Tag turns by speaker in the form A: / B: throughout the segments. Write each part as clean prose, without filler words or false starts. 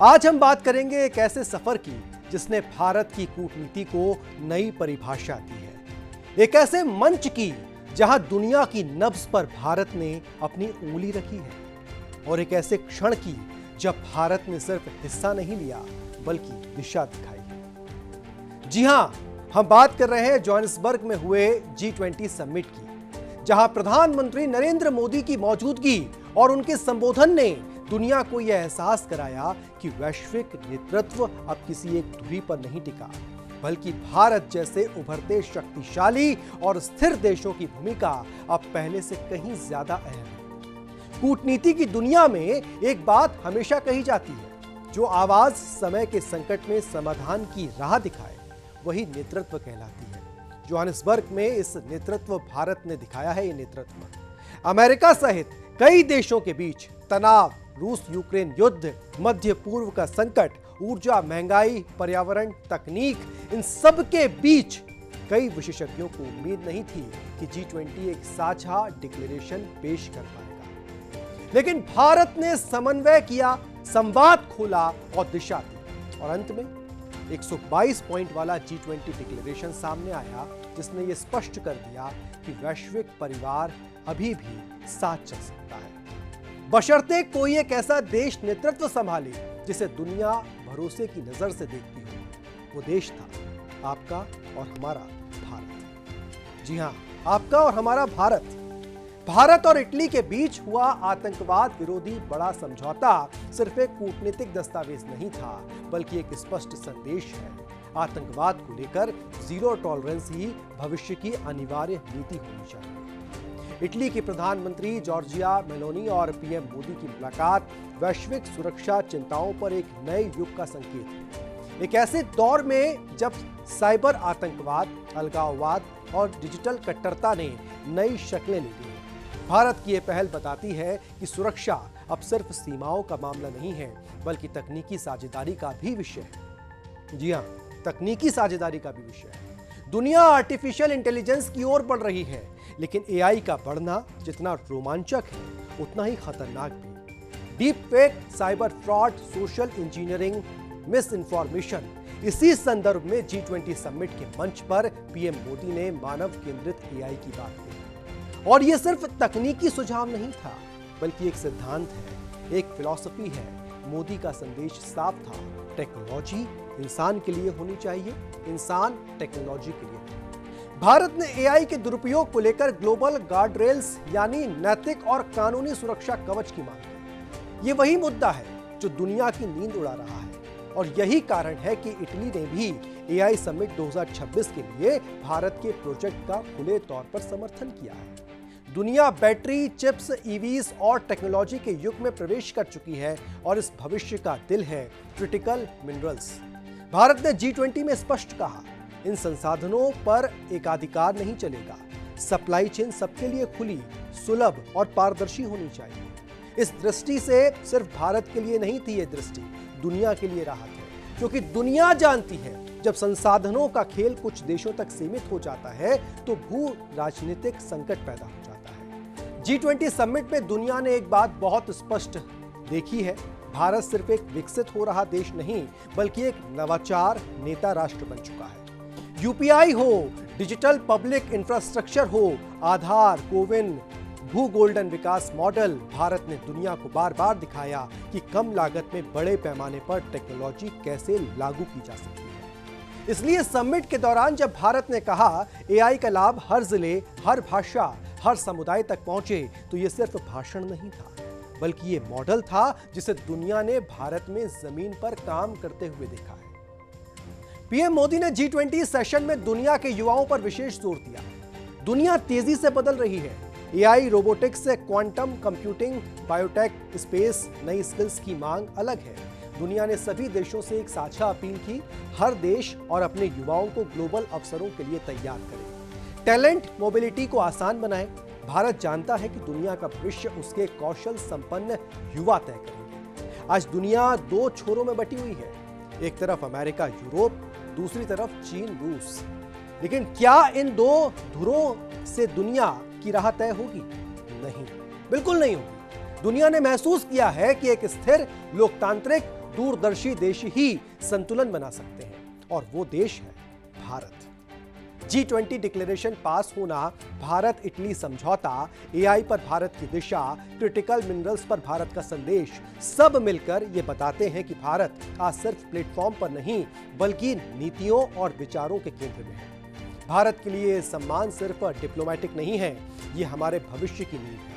A: आज हम बात करेंगे एक ऐसे सफर की जिसने भारत की कूटनीति को नई परिभाषा दी है। एक ऐसे मंच की जहां दुनिया की नब्ज पर भारत ने अपनी उंगली रखी है, और एक ऐसे क्षण की जब भारत ने सिर्फ हिस्सा नहीं लिया बल्कि दिशा दिखाई है। जी हां, हम बात कर रहे हैं जोहानिसबर्ग में हुए G20 समिट की, जहां प्रधानमंत्री नरेंद्र मोदी की मौजूदगी और उनके संबोधन ने दुनिया को यह एहसास कराया कि वैश्विक नेतृत्व अब किसी एक धुरी पर नहीं टिका, बल्कि भारत जैसे उभरते शक्तिशाली और स्थिर देशों की भूमिका अब पहले से कहीं ज्यादा अहम है। कूटनीति की दुनिया में एक बात हमेशा कही जाती है, जो आवाज समय के संकट में समाधान की राह दिखाए वही नेतृत्व कहलाती है। जोहानिसबर्ग में इस नेतृत्व भारत ने दिखाया है। ये नेतृत्व अमेरिका सहित कई देशों के बीच तनाव, रूस यूक्रेन युद्ध, मध्य पूर्व का संकट, ऊर्जा, महंगाई, पर्यावरण, तकनीक, इन सब के बीच कई विशेषज्ञों को उम्मीद नहीं थी कि G20 एक साझा डिक्लेरेशन पेश कर पाएगा। लेकिन भारत ने समन्वय किया, संवाद खोला और दिशा दी, और अंत में 122 पॉइंट वाला G20 डिक्लेरेशन सामने आया, जिसने यह स्पष्ट कर दिया कि वैश्विक परिवार अभी भी साथ चल सकता है, बशर्ते कोई एक ऐसा देश नेतृत्व संभाले जिसे दुनिया भरोसे की नजर से देखती हो। वो देश था आपका और हमारा भारत। जी हां, आपका और हमारा भारत। भारत और इटली के बीच हुआ आतंकवाद विरोधी बड़ा समझौता सिर्फ एक कूटनीतिक दस्तावेज नहीं था, बल्कि एक स्पष्ट संदेश है। आतंकवाद को लेकर जीरो टॉलरेंस ही भविष्य की अनिवार्य नीति होनी चाहिए। इटली की प्रधानमंत्री जॉर्जिया मेलोनी और पीएम मोदी की मुलाकात वैश्विक सुरक्षा चिंताओं पर एक नए युग का संकेत है। एक ऐसे दौर में जब साइबर आतंकवाद, अलगाववाद और डिजिटल कट्टरता ने नई शक्लें ले ली, भारत की यह पहल बताती है कि सुरक्षा अब सिर्फ सीमाओं का मामला नहीं है, बल्कि तकनीकी साझेदारी का भी विषय है। जी हां, तकनीकी साझेदारी का भी विषय है। दुनिया आर्टिफिशियल इंटेलिजेंस की ओर बढ़ रही है, लेकिन एआई का बढ़ना जितना रोमांचक है उतना ही खतरनाक भी। Deep fake, cyber fraud, social engineering, miss information, इसी संदर्भ में G20 समिट के मंच पर पीएम मोदी ने मानव केंद्रित एआई की बात की। और यह सिर्फ तकनीकी सुझाव नहीं था, बल्कि एक सिद्धांत है, एक फिलॉसफी है। मोदी का संदेश साफ था, टेक्नोलॉजी इंसान के लिए होनी चाहिए, इंसान टेक्नोलॉजी के लिए। भारत ने एआई के दुरुपयोग को लेकर ग्लोबल गार्डरेल्स यानी नैतिक और कानूनी सुरक्षा कवच की मांग की। ये वही मुद्दा है जो दुनिया की नींद उड़ा रहा है, और यही कारण है कि इटली ने भी एआई समिट 2026 के लिए भारत के प्रोजेक्ट का खुले तौर पर समर्थन किया है। दुनिया बैटरी, चिप्स, ईवीज और टेक्नोलॉजी के युग में प्रवेश कर चुकी है, और इस भविष्य का दिल है क्रिटिकल मिनरल्स। भारत ने G20 में स्पष्ट कहा, इन संसाधनों पर एकाधिकार नहीं चलेगा। सप्लाई चेन सबके लिए खुली, सुलभ और पारदर्शी होनी चाहिए। इस दृष्टि से सिर्फ भारत के लिए नहीं थी, ये दृष्टि दुनिया के लिए राहत है, क्योंकि दुनिया जानती है जब संसाधनों का खेल कुछ देशों तक सीमित हो जाता है तो भू राजनीतिक संकट पैदा हो जाता है। G20 समिट में दुनिया ने एक बात बहुत स्पष्ट देखी है, भारत सिर्फ एक विकसित हो रहा देश नहीं, बल्कि एक नवाचार नेता राष्ट्र बन चुका है। यूपीआई हो, डिजिटल पब्लिक इंफ्रास्ट्रक्चर हो, आधार, कोविन, भू गोल्डन विकास मॉडल, भारत ने दुनिया को बार बार दिखाया कि कम लागत में बड़े पैमाने पर टेक्नोलॉजी कैसे लागू की जा सकती है। इसलिए समिट के दौरान जब भारत ने कहा एआई का लाभ हर जिले, हर भाषा, हर समुदाय तक पहुंचे, तो यह सिर्फ भाषण नहीं था, बल्कि ये मॉडल था जिसे दुनिया ने भारत में जमीन पर काम करते हुए देखा है। पीएम मोदी ने G20 सेशन में दुनिया के युवाओं पर विशेष जोर दिया। दुनिया तेजी से बदल रही है। एआई, रोबोटिक्स से क्वांटम कंप्यूटिंग, बायोटेक, स्पेस, नई स्किल्स की मांग अलग है। दुनिया ने सभी देशों से एक साझा अपील की, हर देश और अपने युवाओं को ग्लोबल अवसरों के लिए तैयार करे, टैलेंट मोबिलिटी को आसान बनाए। भारत जानता है कि दुनिया का भविष्य उसके कौशल संपन्न युवा तय करेंगे। आज दुनिया दो छोरों में बटी हुई है, एक तरफ अमेरिका, यूरोप, दूसरी तरफ चीन, रूस। लेकिन क्या इन दो धुरों से दुनिया की राह तय होगी? नहीं, बिल्कुल नहीं होगी। दुनिया ने महसूस किया है कि एक स्थिर, लोकतांत्रिक दूरदर्शी देश ही संतुलन बना सकते हैं, और वो देश है भारत। G20 डिक्लेरेशन पास होना, भारत इटली समझौता, AI पर भारत की दिशा, क्रिटिकल मिनरल्स पर भारत का संदेश, सब मिलकर ये बताते हैं कि भारत आज सिर्फ प्लेटफॉर्म पर नहीं बल्कि नीतियों और विचारों के केंद्र में है। भारत के लिए सम्मान सिर्फ डिप्लोमेटिक नहीं है, ये हमारे भविष्य की नींव है।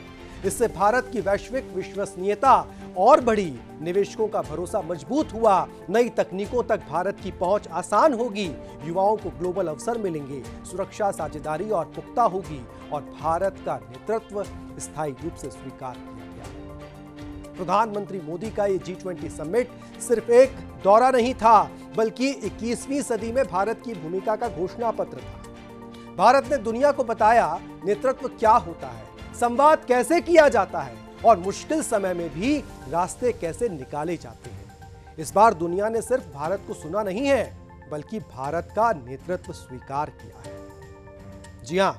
A: इससे भारत की वैश्विक विश्वसनीयता और बढ़ी, निवेशकों का भरोसा मजबूत हुआ, नई तकनीकों तक भारत की पहुंच आसान होगी, युवाओं को ग्लोबल अवसर मिलेंगे, सुरक्षा साझेदारी और पुख्ता होगी, और भारत का नेतृत्व स्थायी रूप से स्वीकार किया गया। प्रधानमंत्री मोदी का ये G20 समिट सिर्फ एक दौरा नहीं था, बल्कि 21वीं सदी में भारत की भूमिका का घोषणा पत्र था। भारत ने दुनिया को बताया नेतृत्व क्या होता है, संवाद कैसे किया जाता है, और मुश्किल समय में भी रास्ते कैसे निकाले जाते हैं। इस बार दुनिया ने सिर्फ भारत को सुना नहीं है, बल्कि भारत का नेतृत्व स्वीकार किया है। जी हां,